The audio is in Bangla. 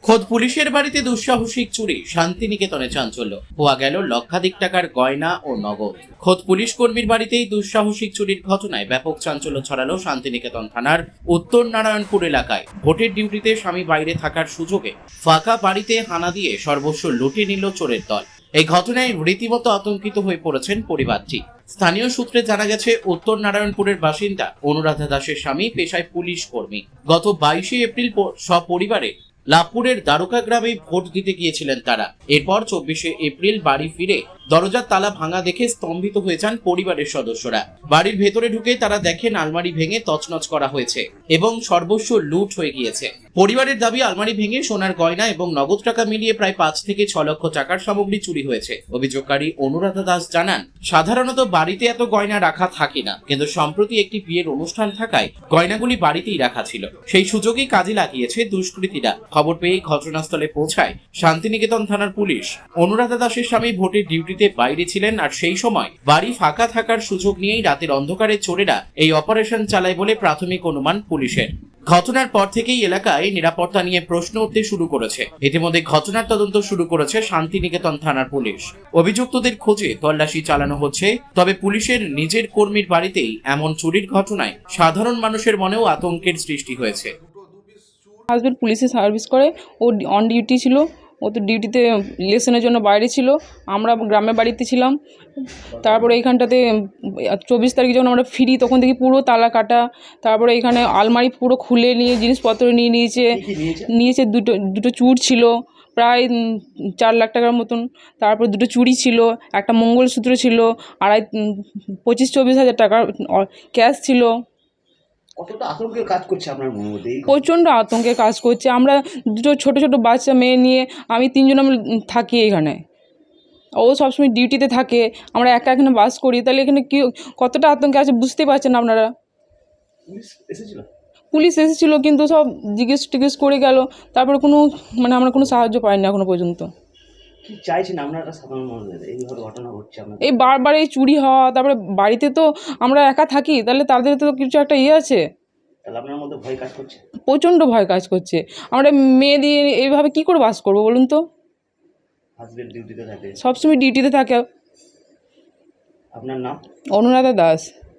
খোদ পুলিশের বাড়িতে দুঃসাহসিক চুরি, শান্তিনিকেতনে চাঞ্চল্য, পাওয়া গেল লক্ষাধিক টাকার গয়না ও নগদ। খোদ পুলিশ কর্মীর বাড়িতেই দুঃসাহসিক চুরির ঘটনায় ব্যাপক চাঞ্চল্য ছড়ালো শান্তিনিকেতন থানার উত্তর নারায়ণপুর এলাকায়। ভোটের ডিউটিতে স্বামী বাইরে থাকার সুযোগে ফাঁকা বাড়িতে হানা দিয়ে সর্বস্ব লুটে নিল চোরের দল। এই ঘটনায় রীতিমতো আতঙ্কিত হয়ে পড়েছেন পরিবারটি। স্থানীয় সূত্রে জানা গেছে, উত্তর নারায়ণপুরের বাসিন্দা অনুরাধা দাসের স্বামী পেশায় পুলিশ কর্মী। গত 22শে এপ্রিল সপরিবারে লাভপুরের দ্বারকা গ্রামে ভোট দিতে গিয়েছিলেন তারা। এরপর 24শে এপ্রিল বাড়ি ফিরে দরজার তালা ভাঙা দেখে স্তম্ভিত হয়ে যান পরিবারের সদস্যরা। বাড়ির ভেতরে ঢুকে তারা দেখেন আলমারি ভেঙে তছনছ করা হয়েছে এবং সর্বস্ব লুট হয়ে গিয়েছে। পরিবারের দাবি, আলমারি ভেঙে সোনার গয়না এবং নগদ টাকা মিলিয়ে প্রায় 5 থেকে 6 লক্ষ টাকার সামগ্রী চুরি হয়েছে। অভিযোগকারী অনুরাধা দাস জানান, সাধারণত বাড়িতে এত গয়না রাখা থাকে না, কিন্তু সম্প্রতি একটি বিয়ের অনুষ্ঠান থাকায় গয়নাগুলি বাড়িতেই রাখা ছিল। সেই সুযোগই কাজে লাগিয়েছে দুষ্কৃতীরা। খবর পেয়ে ঘটনাস্থলে পৌঁছায় শান্তিনিকেতন থানার পুলিশ। অনুরাধা দাসের স্বামী ভোটের ডিউটিতে বাইরে ছিলেন, আর সেই সময় বাড়ি ফাঁকা থাকার সুযোগ নিয়েই রাতের অন্ধকারে চোরেরা এই অপারেশন চালায় বলে প্রাথমিক অনুমান পুলিশের। ঘটনার পর থেকেই এলাকায় নিরাপত্তা নিয়ে প্রশ্ন উঠতে শুরু করেছে। ইতিমধ্যে ঘটনার তদন্ত শুরু করেছে শান্তিনিকেতন থানার পুলিশ। অভিযুক্তদের খোঁজে তল্লাশি চালানো হচ্ছে। তবে পুলিশের নিজের কর্মীর বাড়িতেই এমন চুরির ঘটনায় সাধারণ মানুষের মনেও আতঙ্কের সৃষ্টি হয়েছে। হাজব্যান্ড পুলিশে সার্ভিস করে, ও অন ডিউটি ছিল। ও তো ডিউটিতে ইলেকশনের জন্য বাইরে ছিল, আমরা গ্রামের বাড়িতে ছিলাম। তারপরে এইখানটাতে 24 তারিখ যখন আমরা ফিরি তখন দেখি পুরো তালা কাটা। তারপরে এখানে আলমারি পুরো খুলে নিয়ে জিনিসপত্র নিয়েছে। দুটো চুড় ছিল প্রায় 4 লাখ টাকার মতন। তারপর দুটো চুড়ি ছিল, একটা মঙ্গলসূত্র ছিল, 25-24 হাজার টাকা ক্যাশ ছিল। কতটা আতঙ্কের কাজ করছে আপনার মনের মধ্যে? প্রচণ্ড আতঙ্কের কাজ করছে। আমরা দুটো ছোট ছোট বাচ্চা মেয়ে নিয়ে আমি 3 জন আমি থাকি এখানে। ও সবসময় ডিউটিতে থাকে, আমরা একা এখানে বাস করি। তাহলে এখানে কি কতটা আতঙ্কে আছে বুঝতে পারছেন আপনারা। পুলিশ এসেছিলো কিন্তু সব জিজ্ঞেস করে গেল। তারপরে আমরা কোনো সাহায্য পাইনি এখনো পর্যন্ত। কি চাইছেন আপনারা সাধারণ মানুষদের? এইভাবে ঘটনা ঘটছে আপনাদের? এই বারবার এই চুরি হওয়া, তারপরে বাড়িতে তো আমরা একা থাকি, তাহলে তাদের তো কিছু একটা আছে। তাহলে আপনার মধ্যে ভয় কাজ করছে? প্রচণ্ড ভয় কাজ করছে। আমরা মেয়ে দিয়ে এইভাবে কি করে বাস করবো বলুন তো? হাজবেন্ড ডিউটিতে থাকে? সবসময় ডিউটিতে থাকে। আপনার নাম? অনুরাধা দাস।